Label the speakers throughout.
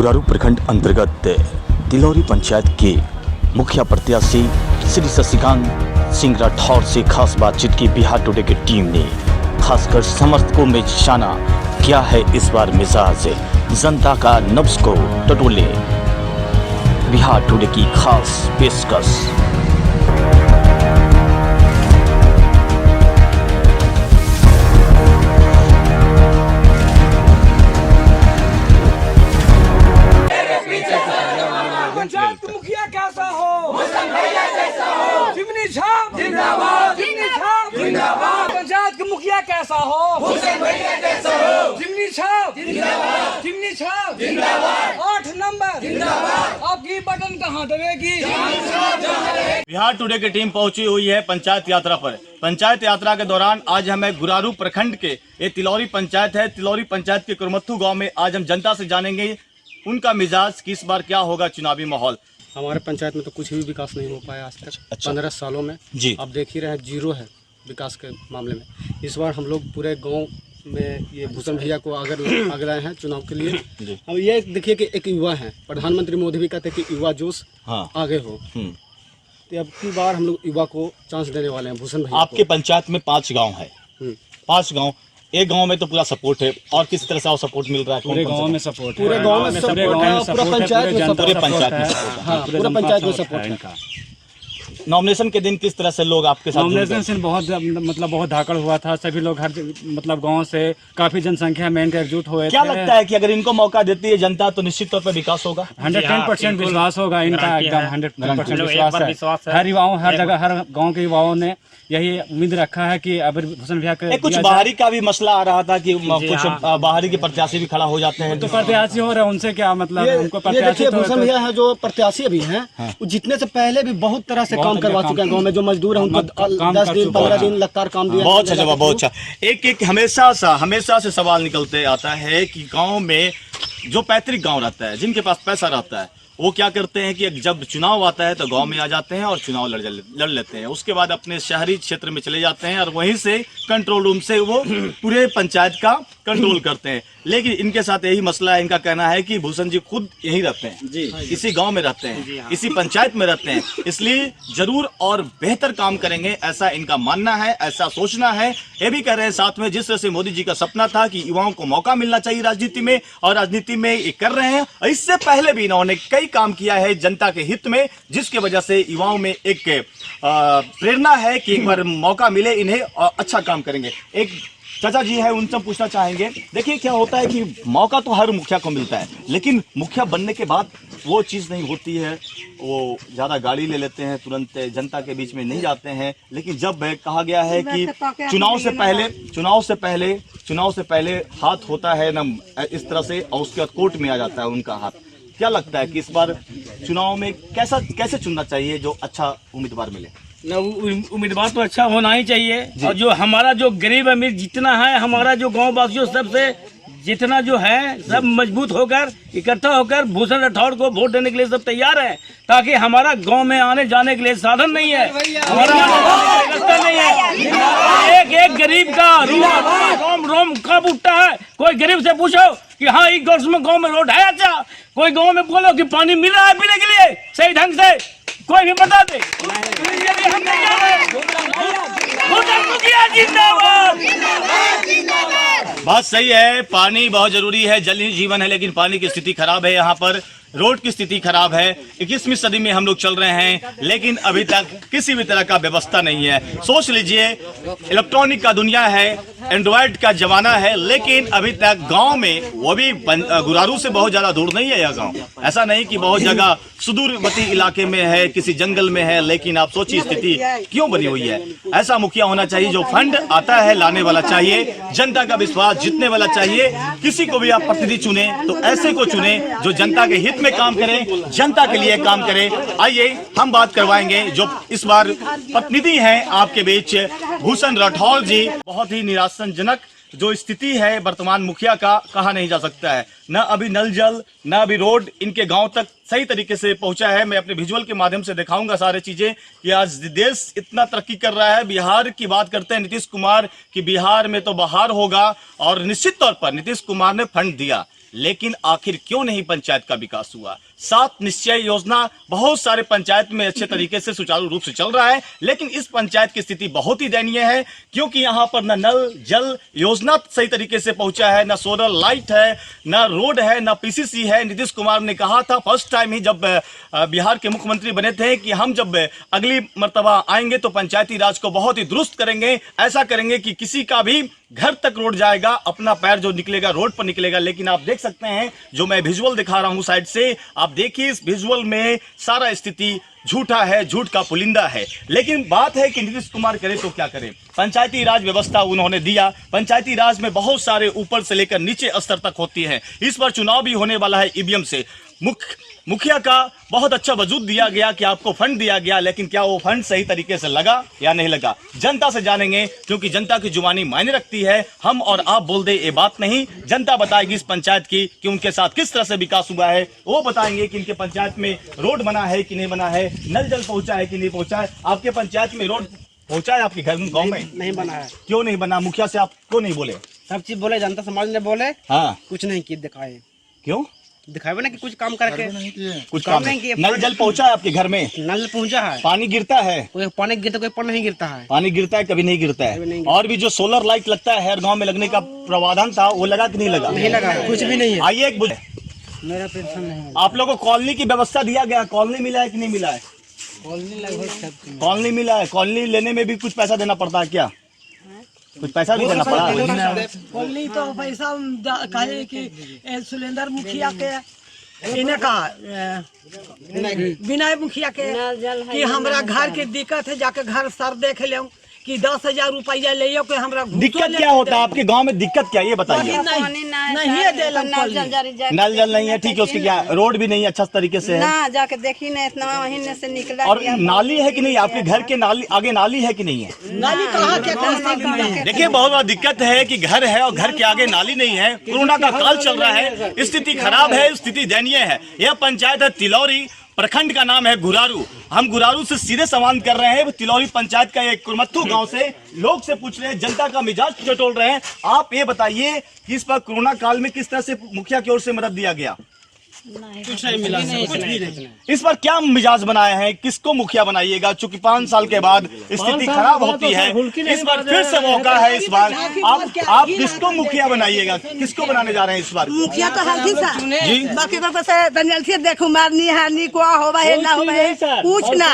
Speaker 1: गुरारू प्रखंड अंतर्गत तिलौरी पंचायत के मुखिया प्रत्याशी श्री शशिकांत सिंह राठौर से खास बातचीत की बिहार टुडे की टीम ने। खासकर समर्थकों में जाना क्या है इस बार मिजाज, जनता का नब्ज को टटोले बिहार टुडे की खास पेशकश।
Speaker 2: पंचायत मुखिया कैसा हो, भैया जैसा हो, चिमनी छाप जिंदाबाद, चिमनी छाप जिंदाबाद। पंचायत के मुखिया कैसा हो, भैया जैसा हो, चिमनी छाप जिंदाबाद, चिमनी छाप जिंदाबाद। 8 नंबर जिंदाबाद। आपकी बटन कहाँ दबेगी?
Speaker 3: बिहार टुडे की टीम पहुंची हुई है पंचायत यात्रा पर। पंचायत यात्रा के दौरान आज हमें गुरारू प्रखंड के ये तिलौरी पंचायत है, तिलौरी पंचायत के कुरमत्थू गांव में आज हम जनता से जानेंगे उनका मिजाज किस बार क्या होगा चुनावी माहौल।
Speaker 4: हमारे पंचायत में तो कुछ भी विकास नहीं हो पाया आज तक। 15 सालों में
Speaker 3: जी
Speaker 4: आप देख ही रहे हैं, जीरो है विकास के मामले में। इस बार हम लोग पूरे गांव में ये भूषण भैया को आगे लाए हैं चुनाव के लिए। हम ये देखिए कि एक युवा है, प्रधानमंत्री मोदी भी कहते हैं कि युवा जोश आगे हो, तो अब की बार हम लोग युवा को चांस देने वाले हैं भूषण भैया।
Speaker 3: आपके पंचायत में 5 गांव है, 5 गांव, एक गांव में तो पूरा सपोर्ट है और किस तरह से और सपोर्ट मिल रहा है?
Speaker 4: पूरे गांव में सपोर्ट है,
Speaker 3: पूरे पंचायत में सपोर्ट है,
Speaker 4: पूरा पंचायत में सपोर्ट है।
Speaker 3: नॉमिनेशन के दिन किस तरह से लोग आपके साथ?
Speaker 5: नॉमिनेशन से बहुत धाकड़ हुआ था। सभी लोग हर गांव से काफी जनसंख्या में इनका एकजुट हुए।
Speaker 3: क्या लगता है कि अगर इनको मौका देती है जनता तो निश्चित तौर पर विकास होगा?
Speaker 5: 110% विश्वास होगा इनका, एकदम 100% विश्वास है। हर युवाओं, हर जगह, हर गाँव के युवाओं ने यही उम्मीद रखा है कि अगर भूषण भैया के
Speaker 3: कुछ बाहरी का भी मसला आ रहा था कि कुछ बाहरी के प्रत्याशी भी खड़ा हो जाते हैं,
Speaker 5: तो प्रत्याशी हो रहे हैं, उनसे क्या मतलब? उनको
Speaker 4: प्रत्याशी भूषण भैया है जो प्रत्याशी अभी हैं, वो जीतने से पहले भी बहुत तरह से काम करवा चुके हैं गांव में। जो मजदूर है उनको 10 दिन 15 दिन लगातार काम दिया।
Speaker 3: बहुत अच्छा जवाब, बहुत अच्छा। एक हमेशा से सवाल निकलते आता है कि गांव में जो पैतृक गांव रहता है, जिनके पास पैसा रहता है, वो क्या करते हैं कि जब चुनाव आता है तो गांव में आ जाते हैं और चुनाव लड़ लेते हैं। उसके बाद अपने शहरी क्षेत्र में चले जाते हैं और वहीं से कंट्रोल रूम से वो पूरे पंचायत का कंट्रोल करते हैं। लेकिन इनके साथ यही मसला है, इनका कहना है कि भूषण जी खुद यहीं रहते हैं जी, इसी गांव में रहते हैं, इसी पंचायत में रहते हैं, इसलिए जरूर और बेहतर काम करेंगे, ऐसा इनका मानना है, ऐसा सोचना है। ये भी कह रहे हैं साथ में जिस तरह से मोदी जी का सपना था कि युवाओं को मौका मिलना चाहिए राजनीति में, और राजनीति में ये कर रहे हैं। इससे पहले भी इन्होंने कई काम किया है जनता के हित में, जिसके वजह से युवाओं में एक प्रेरणा है कि एक बार मौका मिले इन्हें और अच्छा काम करेंगे। एक चाचा जी है, उनसे पूछना चाहेंगे। देखिए क्या होता है कि मौका तो हर मुखिया को मिलता है, लेकिन मुखिया बनने के बाद वो चीज़ नहीं होती है। वो ज़्यादा गाड़ी ले लेते हैं, तुरंत जनता के बीच में नहीं जाते हैं। लेकिन जब कहा गया है कि चुनाव से पहले हाथ होता है ना इस तरह से, और उसके बाद कोर्ट में आ जाता है उनका हाथ। क्या लगता है कि इस बार चुनाव में कैसे चुनना चाहिए जो अच्छा उम्मीदवार मिले?
Speaker 6: उम्मीदवार तो अच्छा होना ही चाहिए, और जो हमारा जो गरीब अमीर जितना है, हमारा जो गांव वासियों सबसे जितना जो है सब मजबूत होकर इकट्ठा होकर भूषण राठौर को वोट देने के लिए सब तैयार है, ताकि हमारा गांव में आने जाने के लिए साधन नहीं है, हमारा रास्ता नहीं है। एक गरीब का रोम कब उठता है? कोई गरीब से पूछो कि हाँ इस गांव में रोड है अच्छा, कोई गांव में बोलो कि पानी मिल रहा है पीने के लिए सही ढंग से, कोई भी बता दे।
Speaker 3: बात सही है, पानी बहुत जरूरी है, जल ही जीवन है, लेकिन पानी की स्थिति खराब है यहाँ पर, रोड की स्थिति खराब है। 21वीं सदी में हम लोग चल रहे हैं, लेकिन अभी तक किसी भी तरह का व्यवस्था नहीं है। सोच लीजिए, इलेक्ट्रॉनिक का दुनिया है, एंड्रॉयड का जमाना है, लेकिन अभी तक गांव में, वो भी गुरारू से बहुत ज्यादा दूर नहीं है यह गांव, ऐसा नहीं कि बहुत जगह सुदूरवर्ती इलाके में है, किसी जंगल में है, लेकिन आप सोचिए स्थिति क्यों बनी हुई है। ऐसा मुखिया होना चाहिए जो फंड आता है लाने वाला चाहिए, जनता का विश्वास जीतने वाला चाहिए। किसी को भी आप प्रतिनिधि चुने तो ऐसे को चुने जो जनता के हित में काम करे, जनता के लिए काम करे। आइए हम बात करवाएंगे जो इस बार प्रतिनिधि हैं आपके बीच, भूषण राठौर जी। बहुत ही निराशाजनक जो स्थिति है वर्तमान मुखिया का, कहा नहीं जा सकता है। न अभी नल जल, न अभी रोड इनके गांव तक सही तरीके से पहुंचा है। मैं अपने विजुअल के माध्यम से दिखाऊंगा सारे चीजें कि आज देश इतना तरक्की कर रहा है। बिहार की बात करते हैं नीतीश कुमार कि बिहार में तो बहार होगा, और निश्चित तौर पर नीतीश कुमार ने फंड दिया, लेकिन आखिर क्यों नहीं पंचायत का विकास हुआ? 7 निश्चय योजना बहुत सारे पंचायत में अच्छे तरीके से सुचारू रूप से चल रहा है, लेकिन इस पंचायत की स्थिति बहुत ही दयनीय है, क्योंकि यहाँ पर न नल जल योजना सही तरीके से पहुंचा है, न सोलर लाइट है, न रोड है, न पीसीसी है। नीतीश कुमार ने कहा था फर्स्ट टाइम ही जब बिहार के मुख्यमंत्री बने थे कि हम जब अगली मर्तबा आएंगे तो पंचायती राज को बहुत ही दुरुस्त करेंगे, ऐसा करेंगे कि किसी का भी घर तक रोड जाएगा, अपना पैर जो निकलेगा रोड पर निकलेगा। लेकिन आप देख सकते हैं जो मैं विजुअल दिखा रहा हूं साइड से, आप देखिए इस विजुअल में सारा स्थिति झूठा है, झूठ का पुलिंदा है। लेकिन बात है कि नीतीश कुमार करे तो क्या करे। पंचायती राज व्यवस्था उन्होंने दिया, पंचायती राज में बहुत सारे ऊपर से लेकर नीचे स्तर तक होती है। इस बार चुनाव भी होने वाला है ईवीएम से। मुखिया का बहुत अच्छा वजूद दिया गया कि आपको फंड दिया गया, लेकिन क्या वो फंड सही तरीके से लगा या नहीं लगा, जनता से जानेंगे, क्योंकि जनता की जुबानी मायने रखती है। हम और आप बोल दे ये बात नहीं, जनता बताएगी इस पंचायत की कि उनके साथ किस तरह से विकास हुआ है। वो बताएंगे कि इनके पंचायत में रोड बना है कि नहीं बना है, नल जल पहुंचा है कि नहीं पहुंचा है। आपके पंचायत में रोड पहुंचा है आपके घर में, गाँव में?
Speaker 4: नहीं बना है।
Speaker 3: क्यों नहीं बना? मुखिया से आप क्यों नहीं बोले?
Speaker 4: सब चीज बोले, जनता समाज ने बोले,
Speaker 3: हाँ,
Speaker 4: कुछ नहीं किए, दिखाए।
Speaker 3: क्यों
Speaker 4: दिखाए ना कि कुछ काम करके
Speaker 3: कुछ काम नहीं किया? नल जल पहुंचा है आपके घर में?
Speaker 4: नल पहुंचा है।
Speaker 3: पानी गिरता है?
Speaker 4: कोई पानी गिरता, कोई पानी नहीं गिरता है।
Speaker 3: पानी गिरता है, कभी नहीं गिरता है। और भी जो सोलर लाइट लगता है हर गांव में लगने का प्रावधान था, वो लगा कि नहीं लगा?
Speaker 4: नहीं लगा, कुछ भी नहीं है।
Speaker 3: आइए एक
Speaker 4: मेरा पेंशन नहीं।
Speaker 3: आप लोगों को कॉलोनी की व्यवस्था दिया गया, कॉलोनी मिला है कि नहीं मिला है?
Speaker 4: कॉलोनी लगभग
Speaker 3: कॉलोनी मिला है। कॉलोनी लेने में भी कुछ पैसा देना पड़ता है क्या? कुछ पैसा भी देना पड़ा?
Speaker 7: कॉलोनी तो पैसा कहे कि सुरेंद्र मुखिया के इन्हें कहा विनय मुखिया के कि हमरा घर के दिक्कत है, जाके घर सर देख ले कि 10,000 रुपया ले के हमरा
Speaker 3: दिक्कत क्या होता है आपके गांव में? दिक्कत क्या, ये बताइए। नल जल नहीं है, ठीक है, उसकी क्या रोड भी नहीं अच्छा तरीके से है
Speaker 8: ना, जाके देखी ना, इतना महीने से निकला।
Speaker 3: और नाली है कि नहीं आपके घर के? नाली आगे नाली है कि नहीं है?
Speaker 7: नाली कहाँ के?
Speaker 3: देखिए बहुत बड़ा दिक्कत है कि घर है और घर के आगे नाली नहीं है। कोरोना का काल चल रहा है, स्थिति खराब है, स्थिति दयनीय है। यह पंचायत है तिलौरी, प्रखंड का नाम है गुरारू। हम गुरारू से सीधे सवाल कर रहे हैं, तिलौरी पंचायत का एक कुरमत्थू गांव से लोग से पूछ रहे हैं, जनता का मिजाज टटोल रहे हैं। आप ये बताइए कि इस बार कोरोना काल में किस तरह से मुखिया की ओर से मदद दिया गया?
Speaker 4: कुछ नहीं मिला, कुछ भी नहीं।
Speaker 3: इस बार क्या मिजाज बनाया है, किसको मुखिया बनाइएगा? चूंकि 5 साल के बाद स्थिति खराब होती है, इस बार फिर से मौका है। इस बार आप किसको मुखिया बनाइएगा, किसको बनाने जा रहे हैं इस बार?
Speaker 7: मुखिया तो हल्की सा
Speaker 3: जी,
Speaker 7: बाकी को से दनियल से देखो मारनी है नी को होवा है ना होवा है, पूछना।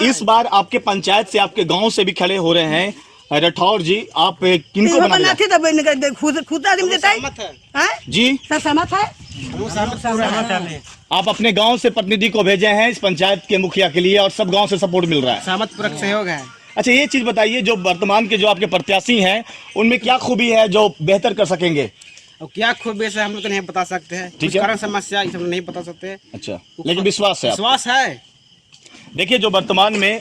Speaker 3: इस बार आपके पंचायत से, आपके गाँव से भी खड़े हो रहे हैं राठौर जी, आप किनको
Speaker 7: बनाते तो खुद आदमी देता है
Speaker 3: जी?
Speaker 7: सहमत है।
Speaker 3: आप अपने गांव से प्रतिनिधि को भेजे हैं इस पंचायत के मुखिया के लिए और सब गांव से सपोर्ट मिल रहा है?
Speaker 4: सहमत पूरक सहयोग है।
Speaker 3: अच्छा, ये चीज बताइए, जो वर्तमान के जो आपके प्रत्याशी हैं उनमें क्या खूबी है जो बेहतर कर सकेंगे?
Speaker 4: और क्या खूबी से हम लोग नहीं बता सकते हैं,
Speaker 3: ठीक है,
Speaker 4: कारण समस्या हम नहीं बता सकते।
Speaker 3: अच्छा, लेकिन विश्वास है?
Speaker 4: विश्वास है।
Speaker 3: देखिए जो वर्तमान में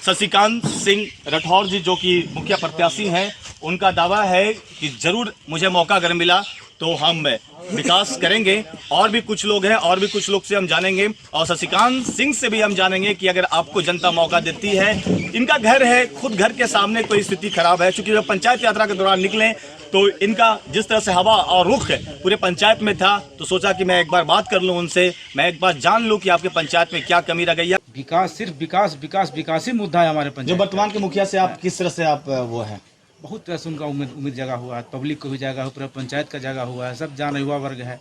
Speaker 3: शशिकांत सिंह राठौर जी जो कि मुखिया प्रत्याशी हैं, उनका दावा है कि जरूर मुझे मौका अगर मिला तो हम विकास करेंगे। और भी कुछ लोग हैं, और भी कुछ लोग से हम जानेंगे, और शशिकांत सिंह से भी हम जानेंगे कि अगर आपको जनता मौका देती है, इनका घर है, खुद घर के सामने कोई स्थिति खराब है। चूंकि जब पंचायत यात्रा के दौरान निकले तो इनका जिस तरह से हवा और रुख पूरे पंचायत में था, तो सोचा कि मैं एक बार बात कर लूं उनसे, मैं एक बार जान लूं कि आपके पंचायत में क्या कमी रह गई है।
Speaker 5: विकास, सिर्फ विकास विकास विकास ही मुद्दा है हमारे पंचायत।
Speaker 3: जो वर्तमान के मुखिया से आप किस तरह से आप वो है?
Speaker 5: बहुत तरह से उनका उम्मीद जगह हुआ है, पब्लिक को भी जगह हुआ, पूरा पंचायत का जगह हुआ है, सब जान युवा वर्ग है,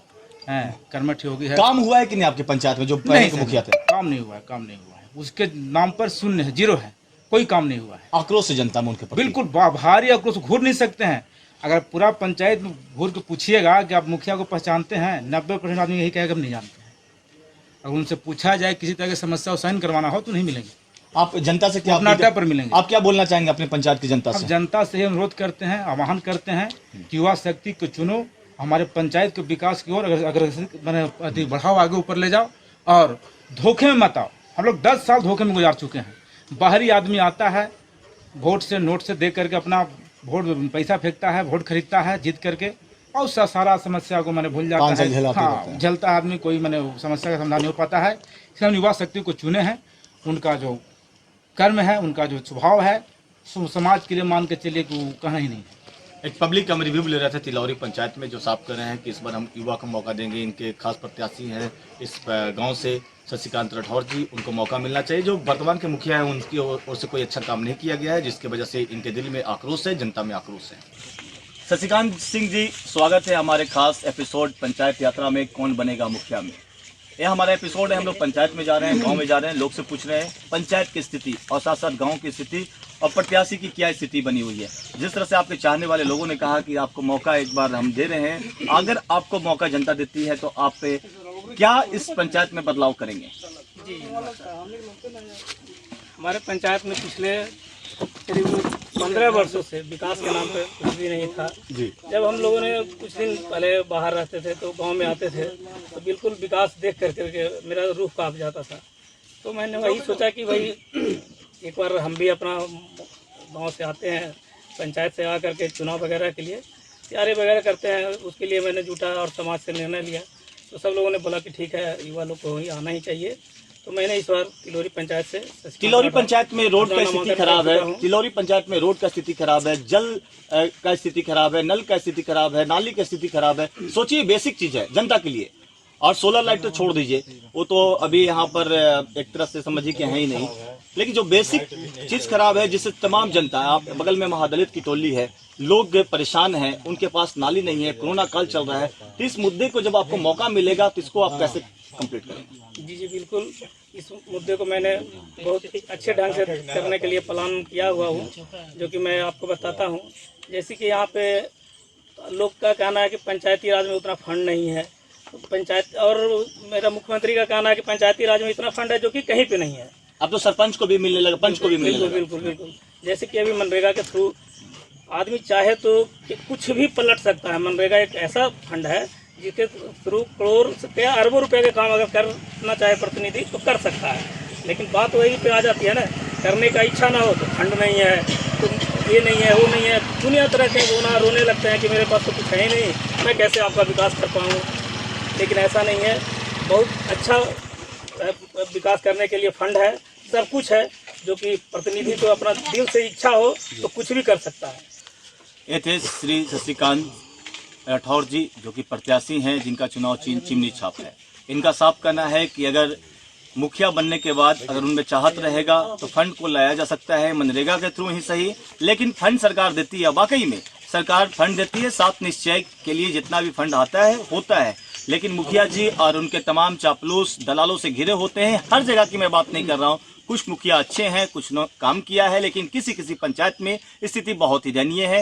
Speaker 5: कर्मठ योगी है।
Speaker 3: काम हुआ है कि नहीं आपके पंचायत में जो पहले के मुखिया थे?
Speaker 5: काम नहीं हुआ है, काम नहीं हुआ है, उसके नाम पर शून्य है, 0 है, कोई काम नहीं हुआ है।
Speaker 3: आक्रोश जनता में उनके प्रति
Speaker 5: बिल्कुल भारी आक्रोश, घूर नहीं सकते हैं। अगर पूरा पंचायत में घूर के पूछिएगा कि आप मुखिया को पहचानते हैं, 90% आदमी यही कहेगा हम नहीं जानते हैं। अगर उनसे पूछा जाए किसी तरह की समस्या साइन करवाना हो तो नहीं मिलेंगे।
Speaker 3: आप जनता से क्या
Speaker 5: अपना अड्डा पर मिलेंगे।
Speaker 3: आप क्या बोलना चाहेंगे अपने पंचायत की जनता से?
Speaker 5: जनता से अनुरोध करते हैं, आह्वान करते हैं कि युवा शक्ति को चुनो, हमारे पंचायत के विकास की ओर अगर मैंने बढ़ाओ, आगे ऊपर ले जाओ और धोखे में मत आओ। हम लोग 10 साल धोखे में गुजार चुके हैं। बाहरी आदमी आता है, वोट से नोट से दे करके अपना वोट पैसा फेंकता है, वोट खरीदता है जीत करके, और सारा समस्या को मैंने भूल जाता है। हाँ, झेलता आदमी, कोई मैंने समस्या का समाधान नहीं हो पाता है। इसलिए हम युवा शक्ति को चुने हैं, उनका जो कर्म है, उनका जो स्वभाव है, समाज के लिए मान के चलिए कि वो कहना ही नहीं है।
Speaker 3: एक पब्लिक का हम रिव्यू ले रहे थे तिलौरी पंचायत में, जो साफ कर रहे हैं कि इस बार हम युवा को मौका देंगे। इनके खास प्रत्याशी हैं इस गांव से शशिकांत राठौर जी, उनको मौका मिलना चाहिए। जो वर्तमान के मुखिया हैं उनकी ओर से कोई अच्छा काम नहीं किया गया है, जिसकी वजह से इनके दिल में आक्रोश है, जनता में आक्रोश है। शशिकांत सिंह जी, स्वागत है हमारे खास एपिसोड पंचायत यात्रा में कौन बनेगा मुखिया में। यह हमारा एपिसोड है, हम लोग पंचायत में जा रहे हैं, गांव में जा रहे हैं, लोग से पूछ रहे हैं पंचायत की स्थिति और साथ साथ गांव की स्थिति और प्रत्याशी की क्या स्थिति बनी हुई है। जिस तरह से आपके चाहने वाले लोगों ने कहा कि आपको मौका एक बार हम दे रहे हैं, अगर आपको मौका जनता देती है तो आप पे क्या इस पंचायत में बदलाव करेंगे?
Speaker 9: जी, हमारे पंचायत में पिछले करीब 15 वर्षों से विकास के नाम पे कुछ भी नहीं था जी। जब हम लोगों ने कुछ दिन पहले बाहर रहते थे तो गांव में आते थे तो बिल्कुल विकास देख करके मेरा रूह कांप जाता था। तो मैंने वही सोचा कि भाई एक बार हम भी अपना गांव से आते हैं, पंचायत से आकर के चुनाव वगैरह के लिए तैयारी वगैरह करते हैं। उसके लिए मैंने जुटा और समाज से निर्णय लिया, तो सब लोगों ने बोला कि ठीक है, युवा लोग को ही आना ही चाहिए। तो मैंने इस बार तिलौरी पंचायत से
Speaker 3: तिलौरी पंचायत में रोड का स्थिति खराब है, तिलौरी पंचायत में रोड का स्थिति खराब है, जल का स्थिति खराब है, नल का स्थिति खराब है, नाली की स्थिति खराब है। सोचिए बेसिक चीज है जनता के लिए। और सोलर लाइट तो छोड़ दीजिए, वो तो अभी यहाँ पर एक तरह से समझिए कि है ही नहीं। लेकिन जो बेसिक चीज खराब है, जिससे तमाम जनता, आप बगल में महादलित की टोली है, लोग परेशान हैं, उनके पास नाली नहीं है, कोरोना काल चल रहा है। तो इस मुद्दे को जब आपको मौका मिलेगा तो इसको आप कैसे कंप्लीट करेंगे?
Speaker 9: जी बिल्कुल, इस मुद्दे को मैंने बहुत अच्छे ढंग से करने के लिए प्लान किया हुआ हूँ, जो कि मैं आपको बताता हूँ। जैसे कि यहाँ पे लोग का कहना है कि पंचायती राज में उतना फंड नहीं है, पंचायत, और मेरा मुख्यमंत्री का कहना है कि पंचायती राज में इतना फंड है जो कि कहीं पे नहीं है।
Speaker 3: अब तो सरपंच को भी मिलने लगा, पंच को भी मिलने लगा।
Speaker 9: बिल्कुल बिल्कुल। जैसे कि अभी मनरेगा के थ्रू आदमी चाहे तो कुछ भी पलट सकता है। मनरेगा एक ऐसा फंड है जिसके थ्रू करोड़ या अरबों रुपए के काम अगर करना चाहे प्रतिनिधि तो कर सकता है। लेकिन बात वही पे आ जाती है ना, करने का इच्छा ना हो तो फंड नहीं है, तो ये नहीं है, वो नहीं है, दुनिया तरह के रोने लगते हैं कि मेरे पास तो कुछ है ही नहीं, मैं कैसे आपका विकास कर पाऊँ। लेकिन ऐसा नहीं है, बहुत अच्छा विकास करने के लिए फंड है, सब कुछ है, जो कि प्रतिनिधि को अपना दिल से इच्छा हो तो कुछ भी कर सकता है।
Speaker 3: ये थे श्री शशिकांत राठौर जी, जो कि प्रत्याशी हैं, जिनका चुनाव चिमनी छाप है। इनका साफ कहना है कि अगर मुखिया बनने के बाद अगर उनमें चाहत रहेगा तो फंड को लाया जा सकता है, मनरेगा के थ्रू ही सही, लेकिन फंड सरकार देती है। वाकई में सरकार फंड देती है, 7 निश्चय के लिए जितना भी फंड आता है होता है, लेकिन मुखिया जी और उनके तमाम चापलूस दलालों से घिरे होते हैं। हर जगह की मैं बात नहीं कर रहा हूँ, कुछ मुखिया अच्छे हैं, कुछ ने काम किया है, लेकिन किसी किसी पंचायत में स्थिति बहुत ही दयनीय है।